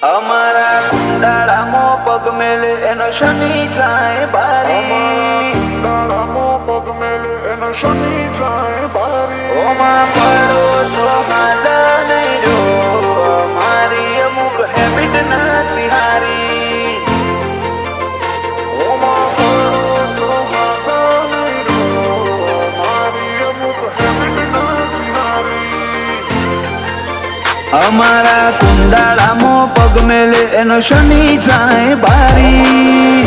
અમારા કુંડાળામાં પગ મેલે એનો શનિ જાય બારી, પગ મેલે એનો શનિ જાય બારી. ઓમાં પડો તો હાલા નહીં જો, મારી અમુક હેબિટ નથી હારી. ઓમાં પડો તો હાલા નહીં રો, મારી અમુક હેબિટ નથી હારી. અમારા કુંડાળામાં પગ મેલે એનો શનિ જાય બારી,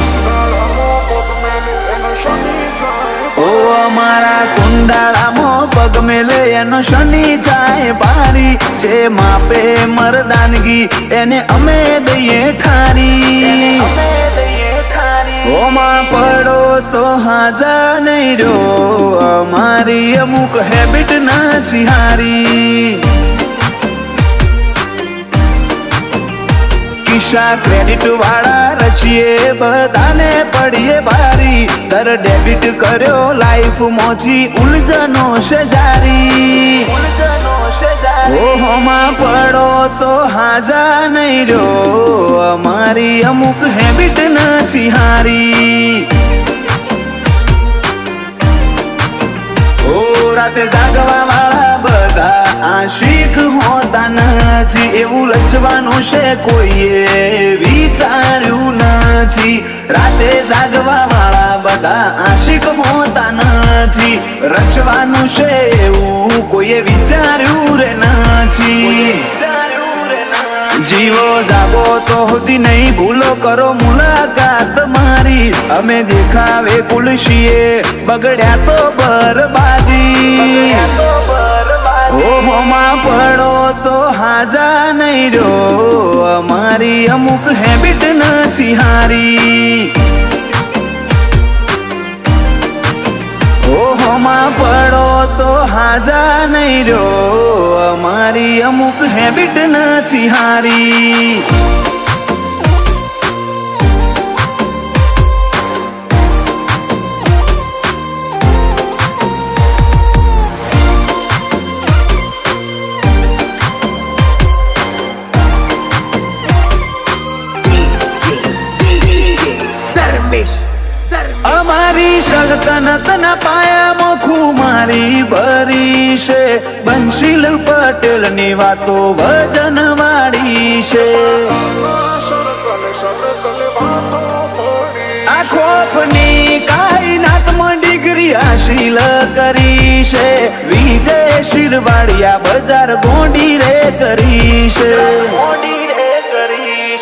પગ મેલે એનો શનિ જાય ઓ અમારા કુંડાળામાં પગ મેલે એનો શનિ જાય બારી. જે માપે મરદાનગી એને અમે દઈએ ઠારી, ઓમાં પડો તો હાજા નહીં રો, અમારી અમુક હેબિટ નથી હારી. કિસ્સા ક્રેડિટ વાળા રચીએ બધાને પડીએ ભારી, દર ડેબિટ કર્યો લાઈફ મોથી ઉલઝનો છે જારી. ઓહોમાં પડો તો હાજા નહીં રહ્યો, અમારી અમુક હેબિટ નથી હારી. ઓ રાતે જાગવા વાળા બધા આશિક હોતા નથી, એવું લચવાનું છે કોઈએ વિચાર્યું નથી. રાતે જાગવા વાળા બધા આશિક હોતા નથી, રચવાનું છે એવું કોઈએ વિચાર્યું રે નથી. જીવો જાગો તો હોતી નહીં, ભૂલો કરો મુલાકાત મારી. અમે દેખાવે કુલશીએ બગડ્યા તો બરબાદી. ઓહોમાં પડો તો હાજા નહીં રહ્યો, અમારી અમુક હેબિટ નથી હારી. ઓહોમાં પડો તો હાજા નહીં રહ્યો, અમારી અમુક હેબિટ નથી હારી. અમારી સલ્તનતના પાયામાં ખુમારી ભરી છે, બંશીલ પટેલની વાતો વજન વાળી છે. આ ખોફની કાયનાતમાં ડિગ્રી હાસિલ કરી છે, વિજય શિરવાડિયા બજાર ગોંડી રે કરી છે.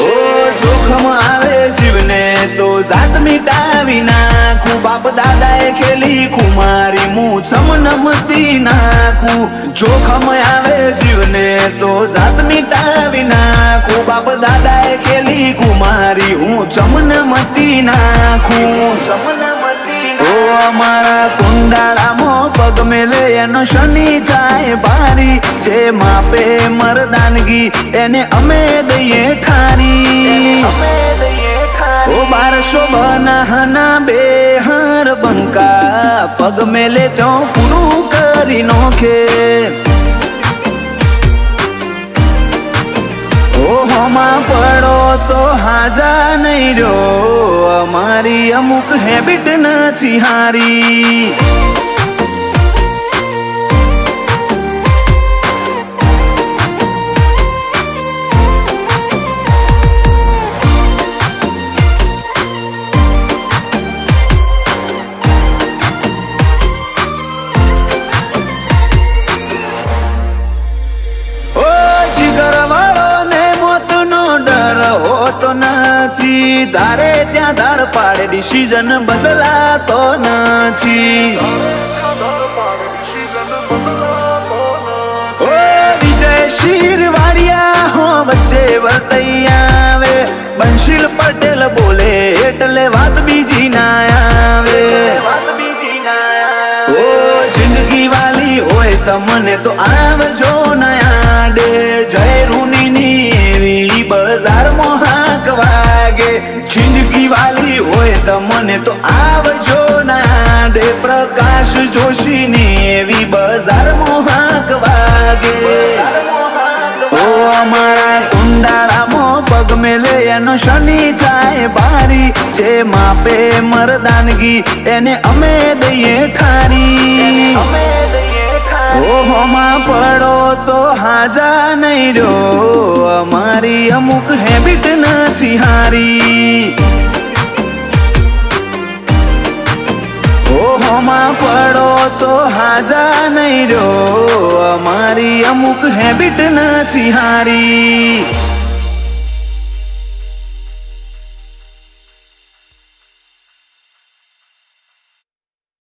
ઓ જોખમ આવે જીવને તો જાત મિટાવી નાખું, બાપ દાદાએ ખેલી ખુમારી હું ચમનમતી નાખું. જોખમ આવે જીવને તો જાત મિટાવી નાખું, બાપ દાદાએ ખેલી ખુમારી હું ચમનમતી નાખું. ઓ અમારા કુંડાળામાં પગ મેલે એનો શનિ જાય બારી, જે માપે મરદાનગી એને અમે દઈએ ઠારી. ઓ 1200 બનાહના બે હાર બંકા, પગ મેલે તો પૂરું કરી નોખે. ઓહોમાં પડો તો હાજા નહીં રહ્યો, અમારી અમુક હેબિટ નથી હારી. તારે ત્યાં દાળ પાડે ડિસિઝન બદલાતો નથી. ઓ વિજય શિરવાડિયા હો વચ્ચે વર્તઈ આવે, બંશીલ પટેલ બોલે એટલે વાત બીજી ના આવે. ઓ જિંદગી વાલી હોય તમને તો આવજો નયા ડે, જય રૂની એવી બજારમાં હાક વાગે. જિંદગી વાલી હોય તમને તો આવજો ના ડે, પ્રકાશ જોશીની એવી બજારમાં હાક વાગે. ઓ અમારા કુંડાળામાં પગ એનો શનિ થાય ભારી, જે માપે મરદાનગી એને અમે દઈએ ઠારી. ઓહો માં પડો તો હાજા નહીં રહ્યો, અમારી અમુક હેબિટ નથી હારી. ઓહો માં પડો તો હાજા નહીં રહ્યો, અમારી અમુક હેબિટ નથી હારી.